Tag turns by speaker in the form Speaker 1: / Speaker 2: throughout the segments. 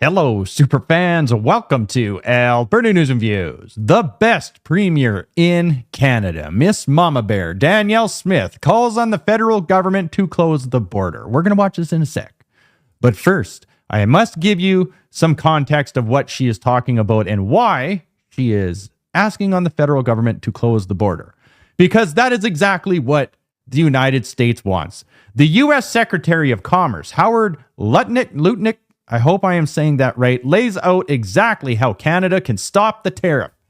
Speaker 1: Hello, super fans. Welcome to Alberta News and Views. The best premier in Canada, Miss Mama Bear, Danielle Smith, calls on the federal government to close the border. We're going to watch this in a sec. But first, I must give you some context of what she is talking about and why she is asking on the federal government to close the border. Because that is exactly what the United States wants. The U.S. Secretary of Commerce, Howard Lutnick, I hope I am saying that right, lays out exactly how Canada can stop the tariff.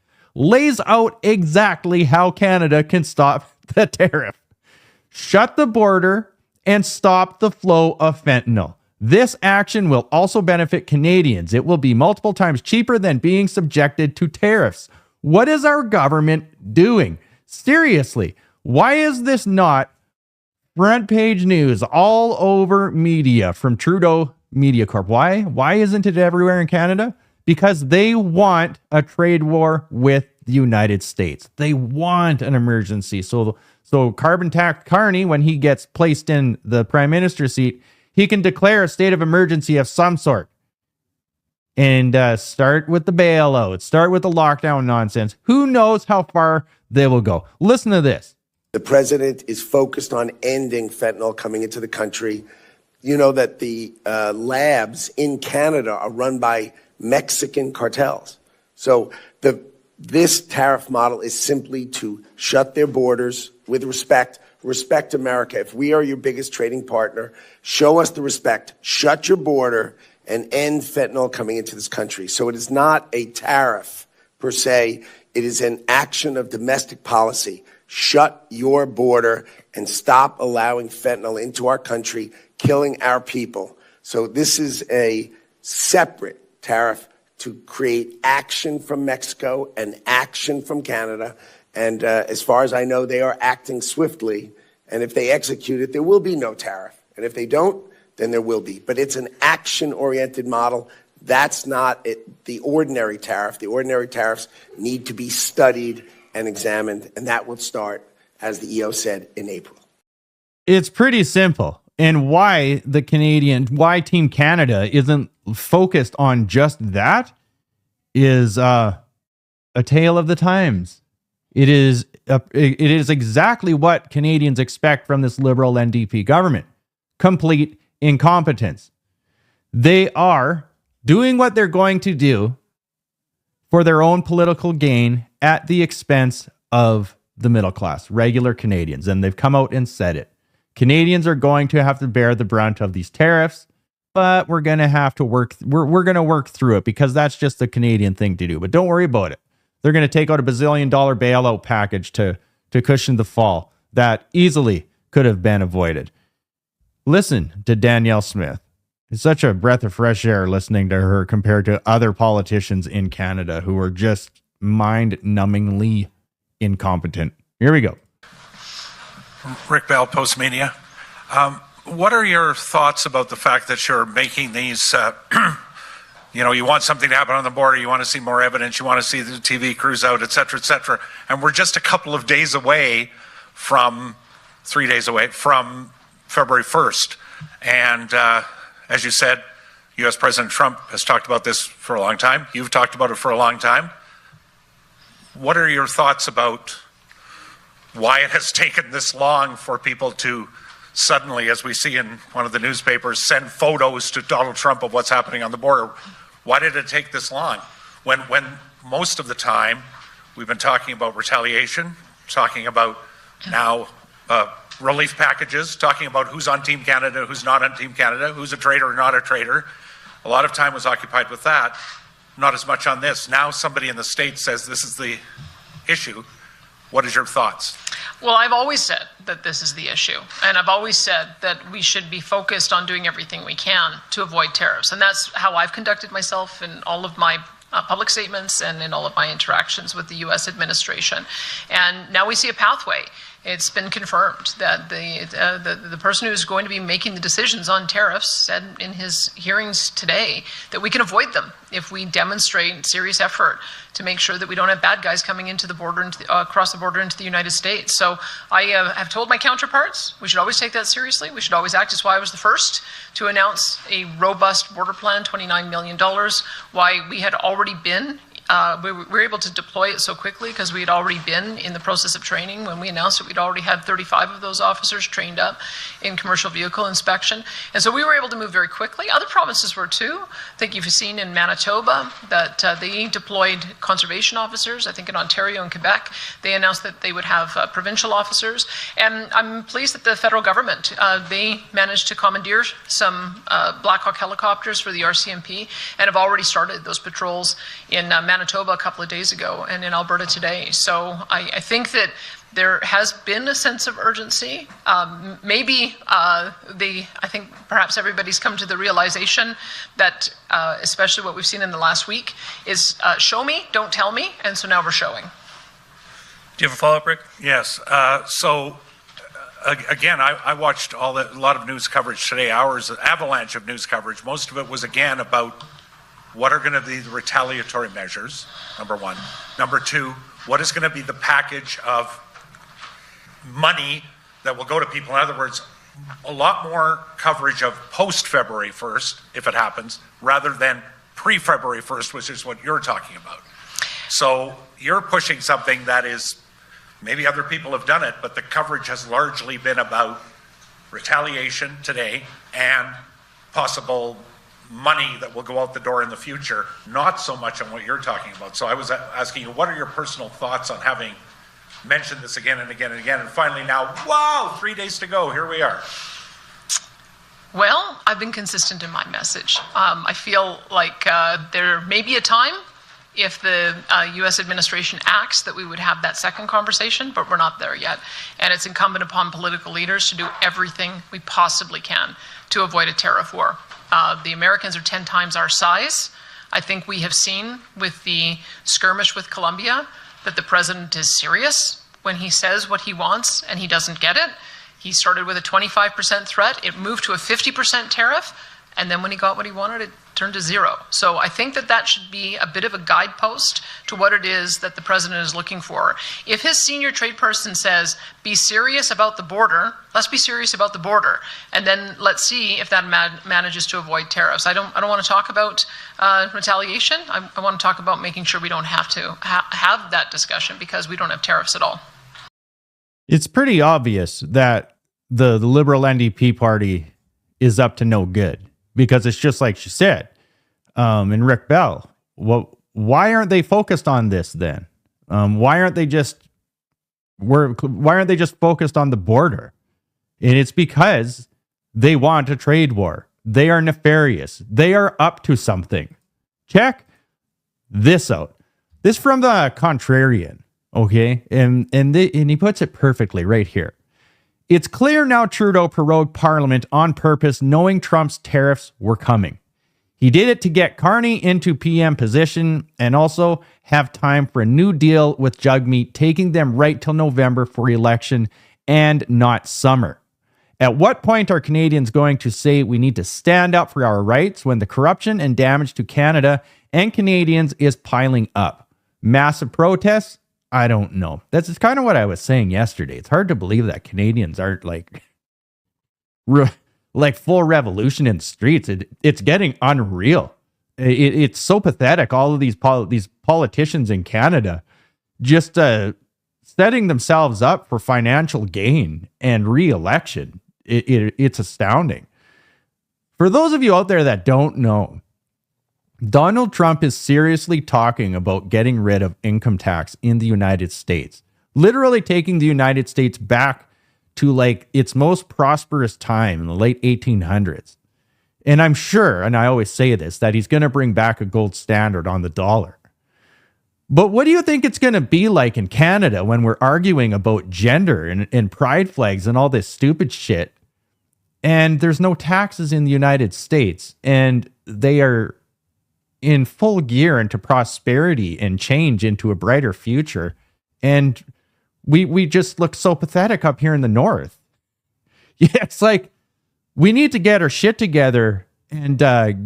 Speaker 1: Shut the border and stop the flow of fentanyl. This action will also benefit Canadians. It will be multiple times cheaper than being subjected to tariffs. What is our government doing? Seriously, why is this not front page news all over media from Trudeau Media Corp? Why isn't it everywhere in Canada? Because they want a trade war with the United States. They want an emergency. So Carbon Tax Carney, when he gets placed in the prime minister seat, he can declare a state of emergency of some sort and start with the bailout, start with the lockdown nonsense. Who knows how far they will go? Listen to this.
Speaker 2: The president is focused on ending fentanyl coming into the country. You know that the labs in Canada are run by Mexican cartels. So this tariff model is simply to shut their borders with respect America. If we are your biggest trading partner, show us the respect, shut your border, and end fentanyl coming into this country. So it is not a tariff per se. It is an action of domestic policy. Shut your border and stop allowing fentanyl into our country, killing our people. So this is a separate tariff to create action from Mexico and action from Canada. And as far as I know, they are acting swiftly. And if they execute it, there will be no tariff. And if they don't, then there will be. But it's an action-oriented model. That's not the ordinary tariff. The ordinary tariffs need to be studied and examined, and that will start, as the EO said, in April.
Speaker 1: It's pretty simple. And why Team Canada isn't focused on just that is a tale of the times. It is exactly what Canadians expect from this Liberal NDP government. Complete incompetence. They are doing what they're going to do for their own political gain at the expense of the middle class, regular Canadians. And they've come out and said it. Canadians are going to have to bear the brunt of these tariffs, but we're going to have to work. We're going to work through it because that's just the Canadian thing to do. But don't worry about it. They're going to take out a bazillion-dollar bailout package to cushion the fall that easily could have been avoided. Listen to Danielle Smith. It's such a breath of fresh air listening to her compared to other politicians in Canada who are just mind-numbingly incompetent. Here we go.
Speaker 3: Rick Bell, Postmedia. What are your thoughts about the fact that you're making these, you want something to happen on the border, you want to see more evidence, you want to see the TV crews out, et cetera, and we're just a couple of days away from, 3 days away from February 1st. And as you said, U.S. President Trump has talked about this for a long time. You've talked about it for a long time. What are your thoughts about why it has taken this long for people to suddenly, as we see in one of the newspapers, send photos to Donald Trump of what's happening on the border? Why did it take this long? When most of the time we've been talking about retaliation, talking about now relief packages, talking about who's on Team Canada, who's not on Team Canada, who's a traitor or not a traitor. A lot of time was occupied with that, not as much on this. Now somebody in the States says this is the issue. What is your thoughts?
Speaker 4: Well, I've always said that this is the issue. And I've always said that we should be focused on doing everything we can to avoid tariffs. And that's how I've conducted myself in all of my public statements and in all of my interactions with the U.S. administration. And now we see a pathway. It's been confirmed that the person who is going to be making the decisions on tariffs said in his hearings today that we can avoid them if we demonstrate serious effort to make sure that we don't have bad guys coming into the border, across the border into the United States. So I have told my counterparts we should always take that seriously. We should always act. That's why I was the first to announce a robust border plan, $29 million, why we had already been we were able to deploy it so quickly because we had already been in the process of training. When we announced it, we'd already had 35 of those officers trained up in commercial vehicle inspection. And so we were able to move very quickly. Other provinces were too. I think you've seen in Manitoba that they deployed conservation officers. I think in Ontario and Quebec, they announced that they would have provincial officers. And I'm pleased that the federal government, they managed to commandeer some Black Hawk helicopters for the RCMP and have already started those patrols in Manitoba a couple of days ago and in Alberta today. So I think that there has been a sense of urgency. I think perhaps everybody's come to the realization that, especially what we've seen in the last week, is show me, don't tell me, and so now we're showing.
Speaker 5: Do you have a follow-up, Rick?
Speaker 3: Yes. Again, I watched a lot of news coverage today, hours, avalanche of news coverage. Most of it was, again, about what are going to be the retaliatory measures, number one. Number two, what is going to be the package of money that will go to people? In other words, a lot more coverage of post-February 1st, if it happens, rather than pre-February 1st, which is what you're talking about. So you're pushing something that is, maybe other people have done it, but the coverage has largely been about retaliation today and possible money that will go out the door in the future, not so much on what you're talking about. So I was asking you, what are your personal thoughts on having mentioned this again and again and again, and finally now, wow, 3 days to go, here we are.
Speaker 4: Well, I've been consistent in my message. I feel like there may be a time if the U.S. administration acts that we would have that second conversation, but we're not there yet. And it's incumbent upon political leaders to do everything we possibly can to avoid a tariff war. The Americans are 10 times our size. I think we have seen with the skirmish with Colombia that the president is serious when he says what he wants and he doesn't get it. He started with a 25% threat. It moved to a 50% tariff. And then when he got what he wanted, it turned to zero. So I think that that should be a bit of a guidepost to what it is that the president is looking for. If his senior trade person says, be serious about the border, let's be serious about the border. And then let's see if that manages to avoid tariffs. I don't want to talk about retaliation. I want to talk about making sure we don't have to have that discussion because we don't have tariffs at all.
Speaker 1: It's pretty obvious that the Liberal NDP party is up to no good. Because it's just like she said, and Rick Bell. Well, why aren't they focused on this then? Why aren't they just focused on the border? And it's because they want a trade war. They are nefarious. They are up to something. Check this out. This from the Contrarian, okay? And he puts it perfectly right here. It's clear now Trudeau prorogued Parliament on purpose, knowing Trump's tariffs were coming. He did it to get Carney into PM position and also have time for a new deal with Jugmeat, taking them right till November for election and not summer. At what point are Canadians going to say we need to stand up for our rights when the corruption and damage to Canada and Canadians is piling up? Massive protests? I don't know. That's kind of what I was saying yesterday. It's hard to believe that Canadians aren't like full revolution in the streets. It's getting unreal. It's so pathetic. All of these politicians in Canada just setting themselves up for financial gain and re-election. It's astounding. For those of you out there that don't know, Donald Trump is seriously talking about getting rid of income tax in the United States, literally taking the United States back to like its most prosperous time in the late 1800s. And I'm sure, and I always say this, that he's going to bring back a gold standard on the dollar. But what do you think it's going to be like in Canada when we're arguing about gender and pride flags and all this stupid shit? And there's no taxes in the United States, and they are in full gear into prosperity and change into a brighter future. And We just look so pathetic up here in the north. Yeah, it's like we need to get our shit together and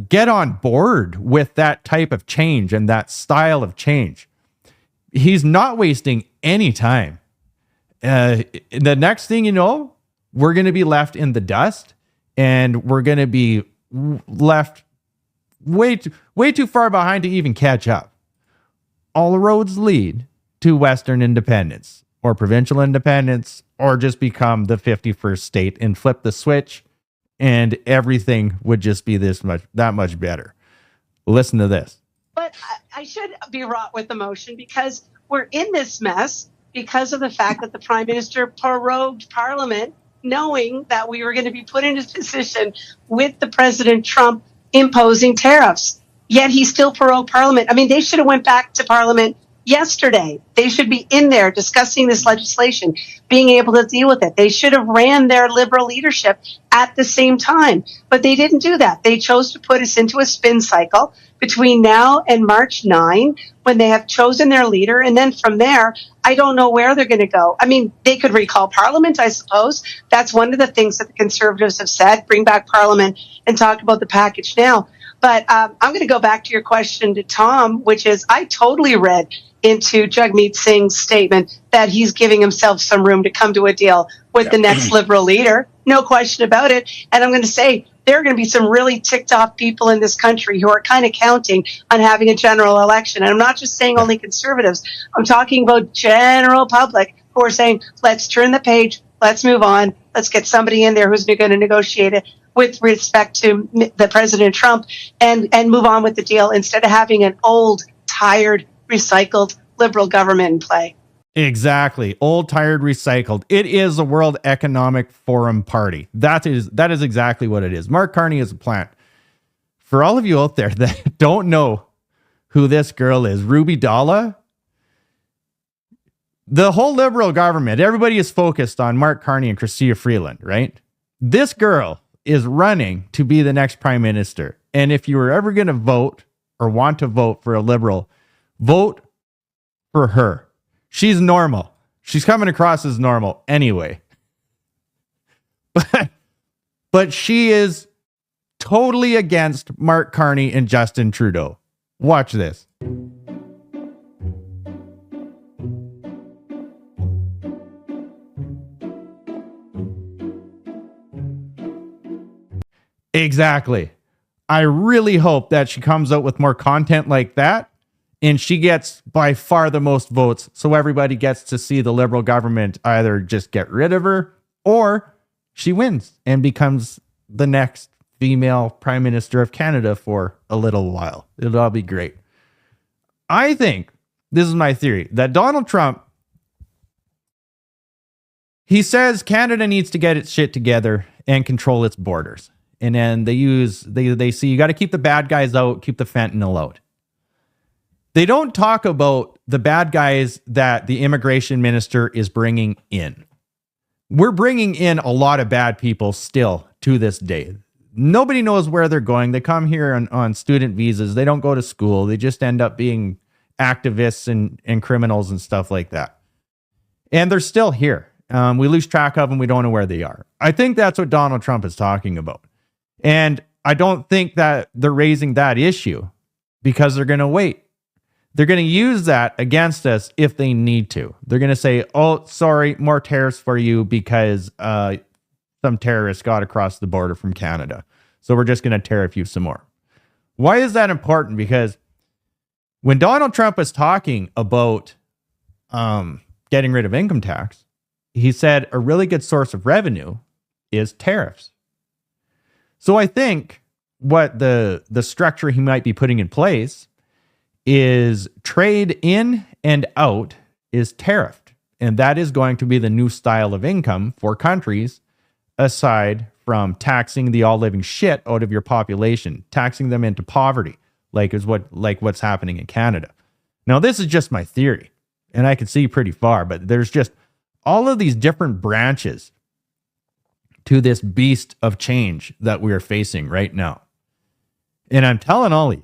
Speaker 1: get on board with that type of change and that style of change. He's not wasting any time. The next thing you know, we're going to be left in the dust, and we're going to be left way too far behind to even catch up. All roads lead to Western independence or provincial independence, or just become the 51st state and flip the switch, and everything would just be that much better. Listen to this.
Speaker 6: But I should be wrought with emotion because we're in this mess because of the fact that the Prime Minister prorogued Parliament, knowing that we were going to be put in a position with the President Trump imposing tariffs. Yet he still prorogued Parliament. I mean, they should have went back to Parliament yesterday. They should be in there discussing this legislation, being able to deal with it. They should have ran their Liberal leadership at the same time, but they didn't do that. They chose to put us into a spin cycle between now and March 9, when they have chosen their leader. And then from there, I don't know where they're going to go. I mean, they could recall Parliament, I suppose. That's one of the things that the Conservatives have said, bring back Parliament and talk about the package now. But I'm going to go back to your question to Tom, which is I totally read into Jagmeet Singh's statement that he's giving himself some room to come to a deal with the next Liberal leader. No question about it. And I'm going to say there are going to be some really ticked off people in this country who are kind of counting on having a general election. And I'm not just saying only Conservatives. I'm talking about general public who are saying, let's turn the page. Let's move on. Let's get somebody in there who's going to negotiate it with respect to the President Trump and move on with the deal instead of having an old, tired, recycled Liberal government in play.
Speaker 1: Exactly. Old, tired, recycled. It is a World Economic Forum party. That is exactly what it is. Mark Carney is a plant. For all of you out there that don't know who this girl is, Ruby Dalla, the whole Liberal government, everybody is focused on Mark Carney and Chrystia Freeland, right? This girl is running to be the next prime minister. And if you were ever going to vote or want to vote for a Liberal, vote for her. She's normal. She's coming across as normal anyway. But she is totally against Mark Carney and Justin Trudeau. Watch this. Exactly. I really hope that she comes out with more content like that, and she gets by far the most votes, so everybody gets to see the Liberal government either just get rid of her or she wins and becomes the next female Prime Minister of Canada for a little while. It'll all be great. I think, this is my theory, that Donald Trump, he says Canada needs to get its shit together and control its borders. And then they see you got to keep the bad guys out, keep the fentanyl out. They don't talk about the bad guys that the immigration minister is bringing in. We're bringing in a lot of bad people still to this day. Nobody knows where they're going. They come here on student visas. They don't go to school. They just end up being activists and criminals and stuff like that. And they're still here. We lose track of them. We don't know where they are. I think that's what Donald Trump is talking about. And I don't think that they're raising that issue because they're going to wait. They're going to use that against us if they need to. They're going to say, oh, sorry, more tariffs for you because some terrorists got across the border from Canada. So we're just going to tariff you some more. Why is that important? Because when Donald Trump was talking about getting rid of income tax, he said a really good source of revenue is tariffs. So I think what the structure he might be putting in place is trade in and out is tariffed. And that is going to be the new style of income for countries, aside from taxing the all living shit out of your population, taxing them into poverty, like what's happening in Canada. Now, this is just my theory, and I can see pretty far, but there's just all of these different branches to this beast of change that we are facing right now. And I'm telling all of you,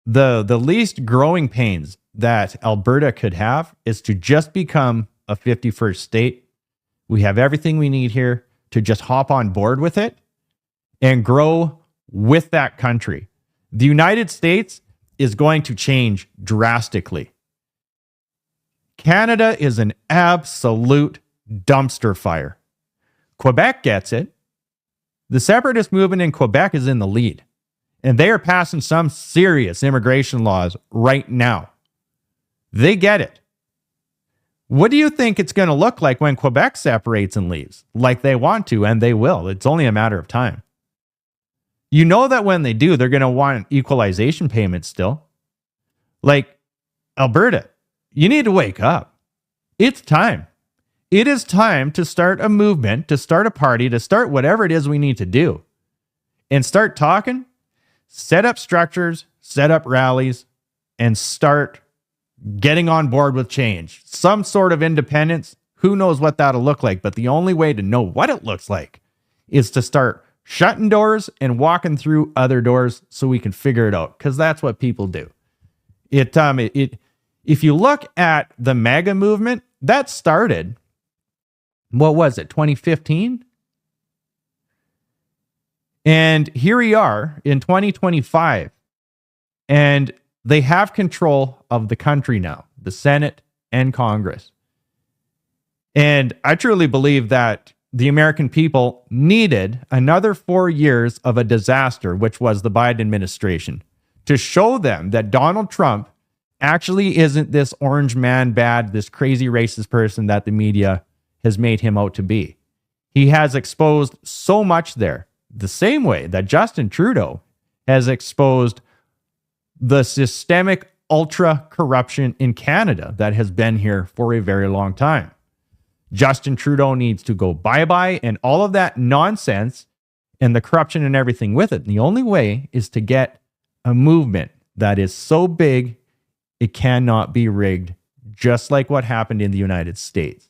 Speaker 1: the least growing pains that Alberta could have is to just become a 51st state. We have everything we need here to just hop on board with it and grow with that country. The United States is going to change drastically. Canada is an absolute dumpster fire. Quebec gets it. The separatist movement in Quebec is in the lead, and they are passing some serious immigration laws right now. They get it. What do you think it's going to look like when Quebec separates and leaves? Like they want to, and they will. It's only a matter of time. You know that when they do, they're going to want equalization payments still. Like Alberta, you need to wake up. It's time. It is time to start a movement, to start a party, to start whatever it is we need to do. And start talking, set up structures, set up rallies, and start getting on board with change. Some sort of independence. Who knows what that'll look like? But the only way to know what it looks like is to start shutting doors and walking through other doors so we can figure it out. Because that's what people do. If you look at the MAGA movement, that started, what was it, 2015? And here we are in 2025. And they have control of the country now, the Senate and Congress. And I truly believe that the American people needed another 4 years of a disaster, which was the Biden administration, to show them that Donald Trump actually isn't this orange man bad, this crazy racist person that the media has made him out to be. He has exposed so much there, the same way that Justin Trudeau has exposed the systemic ultra corruption in Canada that has been here for a very long time. Justin Trudeau needs to go bye-bye and all of that nonsense and the corruption and everything with it. And the only way is to get a movement that is so big it cannot be rigged, just like what happened in the United States.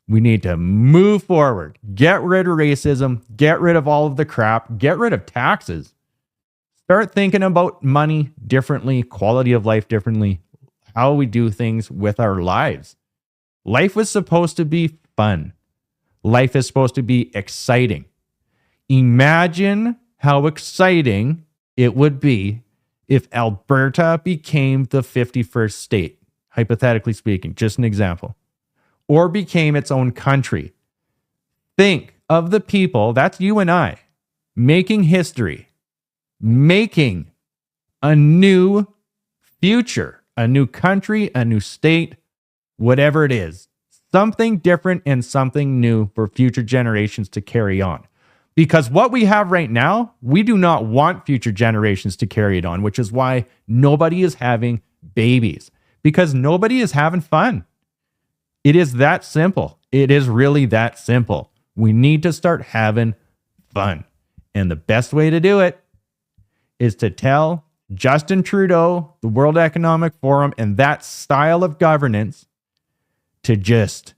Speaker 1: We need to move forward, get rid of racism, get rid of all of the crap, get rid of taxes. Start thinking about money differently, quality of life differently, how we do things with our lives. Life was supposed to be fun. Life is supposed to be exciting. Imagine how exciting it would be if Alberta became the 51st state, hypothetically speaking, just an example, or became its own country. Think of the people, that's you and I, making history, making a new future, a new country, a new state, whatever it is, something different and something new for future generations to carry on. Because what we have right now, we do not want future generations to carry it on, which is why nobody is having babies, because nobody is having fun. It is that simple. It is really that simple. We need to start having fun. And the best way to do it is to tell Justin Trudeau, the World Economic Forum, and that style of governance to just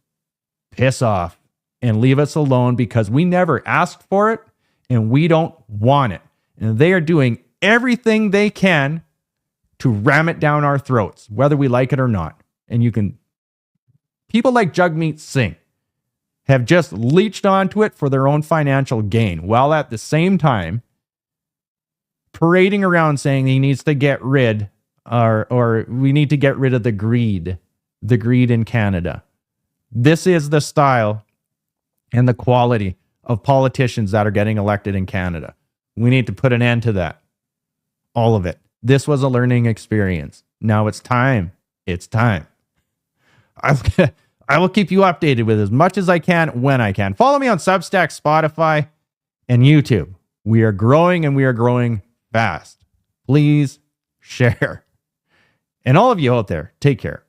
Speaker 1: piss off and leave us alone, because we never asked for it and we don't want it. And they are doing everything they can to ram it down our throats, whether we like it or not. And people like Jagmeet Singh have just leached onto it for their own financial gain, while at the same time parading around saying he needs to get rid or we need to get rid of the greed in Canada. This is the style and the quality of politicians that are getting elected in Canada. We need to put an end to that. All of it. This was a learning experience. Now it's time. It's time. I will keep you updated with as much as I can when I can. Follow me on Substack, Spotify, and YouTube. We are growing and we are growing fast. Please share. And all of you out there, take care.